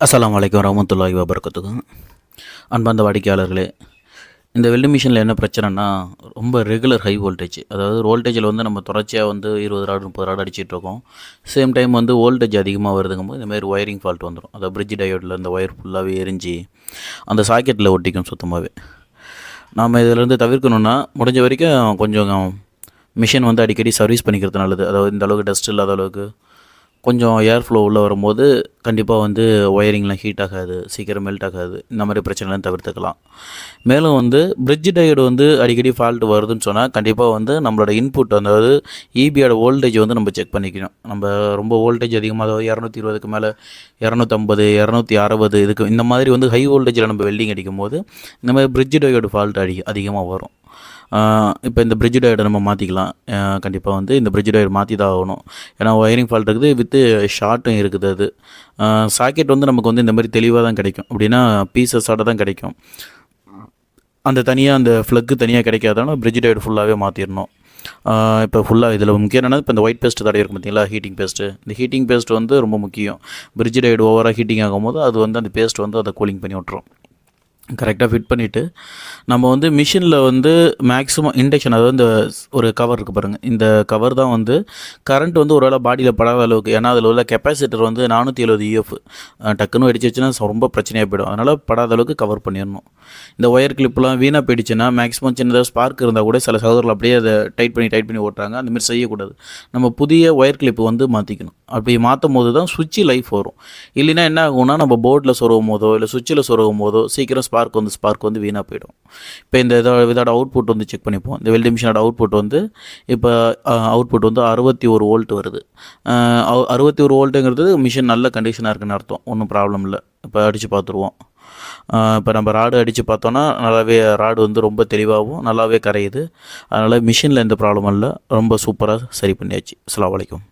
அஸ்ஸலாமு அலைக்கும் வரஹ்மத்துல்லாஹி வபரகாத்துஹு. அன்பார்ந்த வாடிக்கையாளர்களே, இந்த வெல்டிங் மிஷினில் என்ன பிரச்சனைனா ரொம்ப ரெகுலர் ஹை வோல்டேஜ். அதாவது வோல்டேஜில் நம்ம தொடர்ச்சியாக 20 ராட் 30 ராட் அடிச்சிட்ருக்கோம். சேம் டைம் வோல்டேஜ் அதிகமாக வருதுங்கும்போது இந்தமாதிரி ஒயரிங் ஃபால்ட் வந்துடும். அதாவது பிரிட்ஜ் டயோடில் இந்த ஒயர் ஃபுல்லாகவே எரிஞ்சு அந்த சாக்கெட்டில் ஒட்டிக்கும் சுத்தமாகவே. நாம் இதிலேருந்து தவிர்க்கணுன்னா முடிஞ்ச வரைக்கும் கொஞ்சம் மிஷின் அடிக்கடி சர்வீஸ் பண்ணிக்கிறது நல்லது. அதாவது இந்த அளவுக்கு டஸ்ட் இல்லாத அளவுக்கு கொஞ்சம் ஏர் ஃப்ளோ உள்ளே வரும்போது கண்டிப்பாக ஒயரிங்லாம் ஹீட் ஆகாது, சீக்கிரம் மெல்ட் ஆகாது. இந்த மாதிரி பிரச்சனைலாம் தவிர்த்துக்கலாம். மேலும் பிரிட்ஜ் டயோடு அடிக்கடி ஃபால்ட் வருதுன்னு சொன்னால் கண்டிப்பாக நம்மளோட இன்புட் அதாவது ஈபியோட வோல்டேஜ் நம்ம செக் பண்ணிக்கணும். நம்ம ரொம்ப வோல்டேஜ் அதிகமாக அதாவது 220க்கு மேலே 250 260 இதுக்கு இந்த மாதிரி ஹை வோல்டேஜில் நம்ம வெல்டிங் அடிக்கும் போது இந்த மாதிரி பிரிட்ஜ் டயோடு ஃபால்ட் அதிகமாக வரும். இப்போ இந்த பிரிட்ஜ் டயோடை நம்ம மாற்றிக்கலாம். கண்டிப்பாக இந்த பிரிட்ஜ் டயோடு மாற்றி தான் ஆகணும். ஏன்னா ஒயரிங் ஃபால்ட் இருக்குது, வித்து ஷார்ட்டும் இருக்குது. அது சாக்கெட் நமக்கு இந்த மாதிரி தெளிவாக தான் கிடைக்கும். அப்படின்னா பீசஸோட தான் கிடைக்கும். அந்த தனியாக அந்த ஃப்ளக்கு தனியாக கிடைக்காதாலும் பிரிட்ஜ் டயோடு ஃபுல்லாகவே மாற்றிடணும். இப்போ ஃபுல்லாக இதில் முக்கியம் என்னென்னா இப்போ இந்த ஒயிட் பேஸ்ட் தடவை இருக்கும் பார்த்தீங்களா, ஹீட்டிங் பேஸ்ட்டு. இந்த ஹீட்டிங் பேஸ்ட் ரொம்ப முக்கியம். பிரிட்ஜ் டயோடு ஓவராக ஹீட்டிங் ஆகும்போது அது அந்த பேஸ்ட் அதை கூலிங் பண்ணி விட்ரும். கரெக்டாக ஃபிட் பண்ணிவிட்டு நம்ம மிஷினில் மேக்ஸிமம் இண்டக்ஷன் அதாவது இந்த ஒரு கவர் இருக்குது பாருங்கள், இந்த கவர் தான் கரண்ட் ஒரு வேளை பாடியில் படாத அளவுக்கு. ஏன்னா அதில் உள்ள கெப்பாசிட்டர் 470 EF டக்குன்னு வெடிச்சிச்சுன்னா ரொம்ப பிரச்சனையாக போயிடும். அதனால் படாத அளவுக்கு கவர் பண்ணிடணும். இந்த ஒயர் கிளிப்லாம் வீணாக போயிடுச்சுன்னா மேக்ஸிமம் சின்னதாக ஸ்பார்க் இருந்தால் கூட சில சகோதரர்கள் அப்படியே அதை டைட் பண்ணி ஓட்டுறாங்க. அந்தமாதிரி செய்யக்கூடாது. நம்ம புதிய ஒயர் கிளிப்பு மாற்றிக்கணும். அப்படி மாற்றும் போது தான் சுவிட்சு லைஃப் வரும். இல்லைன்னா என்ன ஆகும்னா நம்ம போர்டில் சொருகும் போதோ இல்லை சுவிட்சில் சொருகும் போதோ சீக்கிரம் ஸ்பார்க் வீணாக போயிடும். இப்போ இதோட அவுட்புட் செக் பண்ணிப்போம். இந்த வெல்டிங் மிஷினோட அவுட்புட் இப்போ அவுட்புட் 61 வோல்ட் வருது. 61 வோல்ட்டுங்கிறது மிஷின் நல்ல கண்டிஷனாக இருக்குன்னு அர்த்தம். ஒன்றும் ப்ராப்ளம் இல்லை. இப்போ அடித்து பார்த்துருவோம். இப்போ நம்ம ராடு அடித்து பார்த்தோன்னா நல்லாவே ராடு ரொம்ப தெளிவாகவும் நல்லாவே கரையுது. அதனால் மிஷினில் எந்த ப்ராப்ளமும் இல்லை. ரொம்ப சூப்பராக சரி பண்ணியாச்சு. அஸ்ஸலாமு அலைக்கும்.